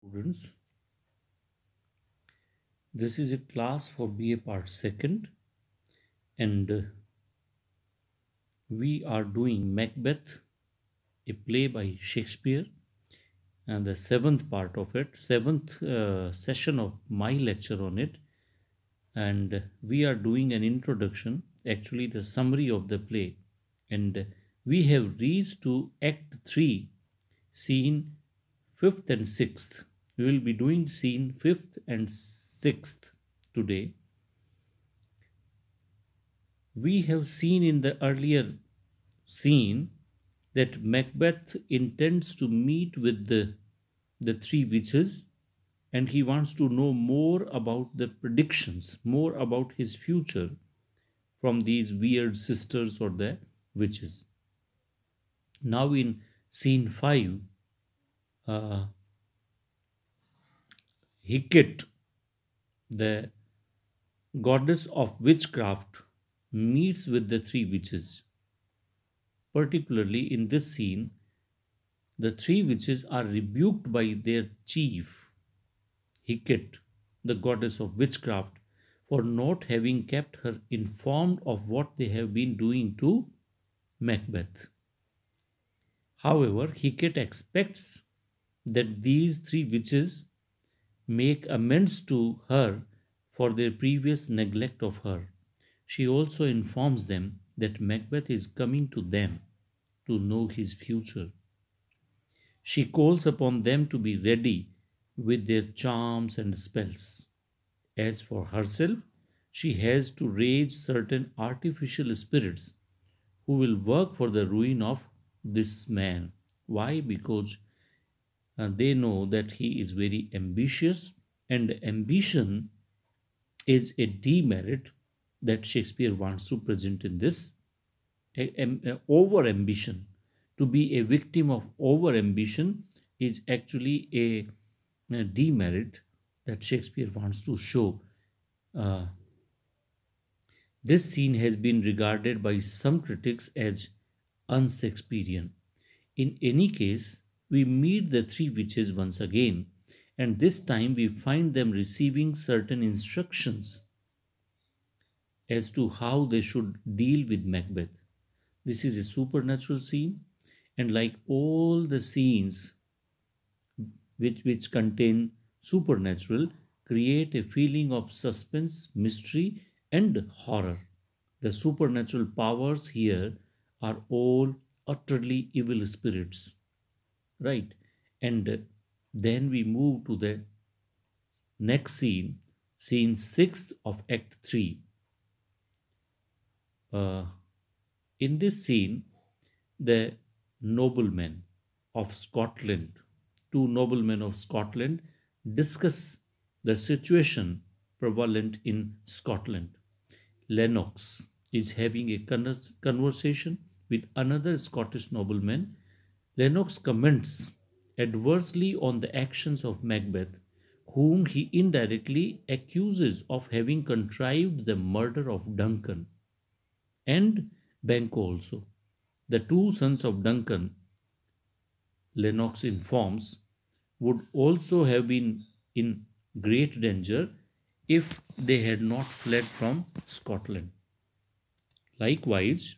Students, this is a class for BA Part 2nd, and we are doing Macbeth, a play by Shakespeare, and the seventh part of it, seventh session of my lecture on it. And we are doing an introduction, actually, the summary of the play. And we have reached to Act 3, scene 5th and 6th. We will be doing scene 5th and 6th today. We have seen in the earlier scene that Macbeth intends to meet with the three witches, and he wants to know more about the predictions, more about his future from these weird sisters or the witches. Now, in scene 5, uh, Hecate, the goddess of witchcraft, meets with the three witches. Particularly in this scene, the three witches are rebuked by their chief, Hecate, the goddess of witchcraft, for not having kept her informed of what they have been doing to Macbeth. However, Hecate expects that these three witches make amends to her for their previous neglect of her. She also informs them that Macbeth is coming to them to know his future. She calls upon them to be ready with their charms and spells. As for herself, she has to raise certain artificial spirits who will work for the ruin of this man. Why? Because they know that he is very ambitious, and ambition is a demerit that Shakespeare wants to present in this. Over ambition, to be a victim of over ambition, is actually a demerit that Shakespeare wants to show. Uh, this scene has been regarded by some critics as un-Shakespearean. In any case, we meet the three witches once again, and this time we find them receiving certain instructions as to how they should deal with Macbeth. This is a supernatural scene, and like all the scenes which contain supernatural, create a feeling of suspense, mystery, and horror. The supernatural powers here are all utterly evil spirits, right? And then we move to the next scene, scene 6th of Act 3. Uh, in this scene, the noblemen of Scotland, two noblemen of Scotland, discuss the situation prevalent in Scotland. Lennox is having a conversation with another Scottish nobleman. Lennox comments adversely on the actions of Macbeth, whom he indirectly accuses of having contrived the murder of Duncan and Banquo also. The two sons of Duncan, Lennox informs, would also have been in great danger if they had not fled from Scotland. Likewise,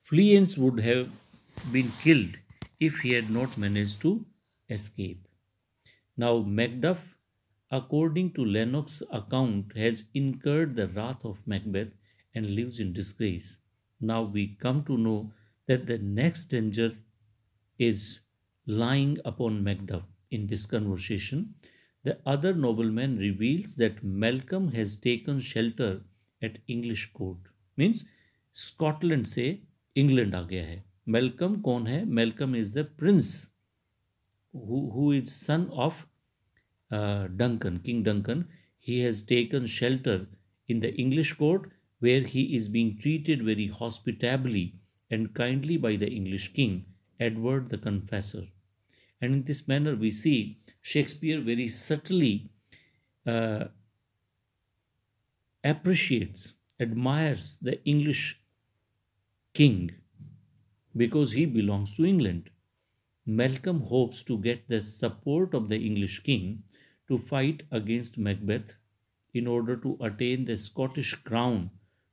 Fleance would have been killed if he had not managed to escape. Now, Macduff, according to Lennox's account, has incurred the wrath of Macbeth and lives in disgrace. Now we come to know that the next danger is lying upon Macduff. In this conversation, the other nobleman reveals that Malcolm has taken shelter at English court. Means Scotland से England आ गया है. Malcolm कौन है? Malcolm is the prince who is son of Duncan, King Duncan. He has taken shelter in the English court, where he is being treated very hospitably and kindly by the English king, Edward the Confessor. And in this manner, we see Shakespeare very subtly uh, appreciates, admires the English king because he belongs to England. Malcolm hopes to get the support of the English king to fight against Macbeth in order to attain the Scottish crown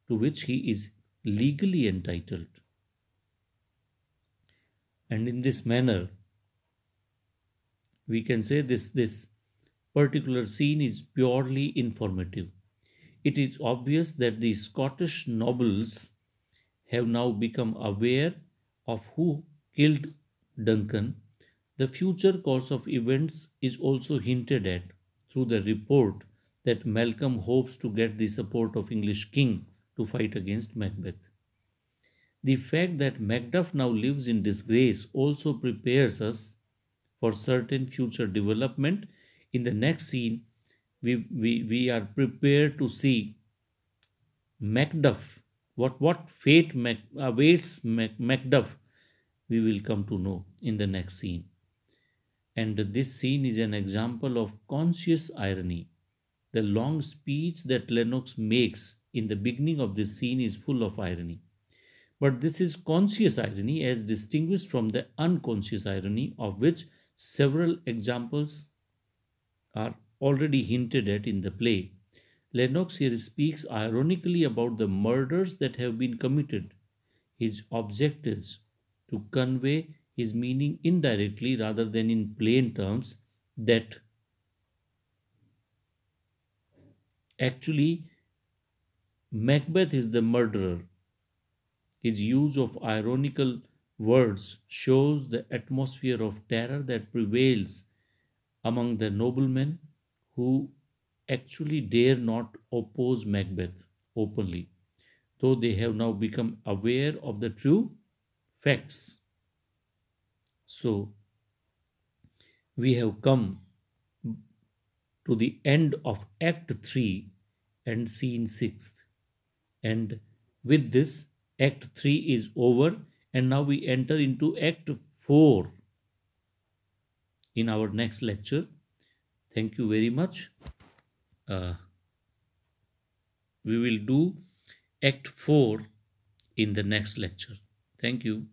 to which he is legally entitled. And in this manner, we can say this particular scene is purely informative. It is obvious that the Scottish nobles have now become aware of who killed Duncan. The future course of events is also hinted at through the report that Malcolm hopes to get the support of English king to fight against Macbeth. The fact that Macduff now lives in disgrace also prepares us for certain future development. In the next scene, we are prepared to see Macduff. What fate awaits Macduff, we will come to know in the next scene. And this scene is an example of conscious irony. The long speech that Lennox makes in the beginning of this scene is full of irony. But this is conscious irony as distinguished from the unconscious irony, of which several examples are already hinted at in the play. Lennox here speaks ironically about the murders that have been committed. His object is to convey his meaning indirectly rather than in plain terms, that actually Macbeth is the murderer. His use of ironical words shows the atmosphere of terror that prevails among the noblemen who actually dare not oppose Macbeth openly, though they have now become aware of the true facts. So, we have come to the end of Act 3 and Scene 6. And with this, Act 3 is over, and now we enter into Act 4 in our next lecture. Thank you very much. Uh, we will do Act 4 in the next lecture. Thank you.